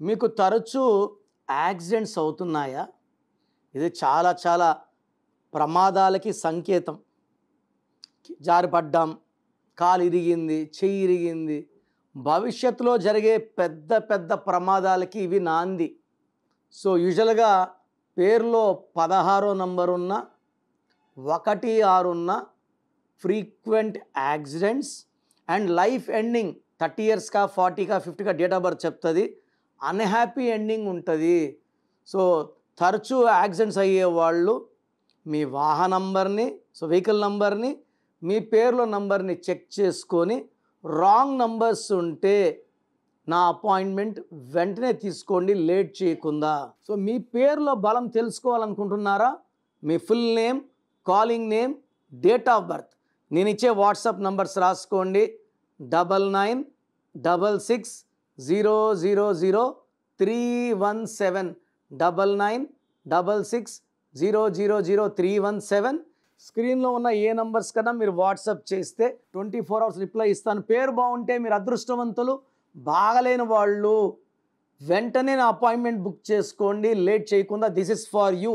మీకు తరచూ యాక్సిడెంట్స్ అవుతున్నాయా? ఇది చాలా చాలా ప్రమాదాలకి సంకేతం. జారిపడ్డాం, కాలు ఇరిగింది, చెయ్యి ఇరిగింది. భవిష్యత్తులో జరిగే పెద్ద పెద్ద ప్రమాదాలకి ఇవి నాంది. సో యూజువల్గా పేరులో 16 నంబర్ ఉన్న 1, 6 ఉన్న frequent accidents and life ending 30 ఇయర్స్కా 40కా 50కా డేట్ ఆఫ్ బర్త్ చెప్తుంది. అన్హ్యాపీ ఎండింగ్ ఉంటుంది. సో తరచూ యాక్సిడెంట్స్ అయ్యేవాళ్ళు మీ వాహన నంబర్ని, వెహికల్ నంబర్ని, మీ పేర్లో నంబర్ని చెక్ చేసుకొని రాంగ్ నంబర్స్ ఉంటే నా అపాయింట్మెంట్ వెంటనే తీసుకోండి, లేట్ చేయకుండా. సో మీ పేరులో బలం తెలుసుకోవాలనుకుంటున్నారా? మీ full name, calling name, date of birth, నేను ఇచ్చే వాట్సాప్ నంబర్స్ రాసుకోండి. 9966000317 9966000317. స్క్రీన్లో ఉన్న ఏ నంబర్స్ కన్నా మీరు వాట్సాప్ చేస్తే 24 అవర్స్ రిప్లై ఇస్తాను. పేరు బాగుంటే మీరు అదృష్టవంతులు, బాగలేని వాళ్ళు వెంటనే నా అపాయింట్మెంట్ బుక్ చేసుకోండి, లేట్ చేయకుండా. This is for you.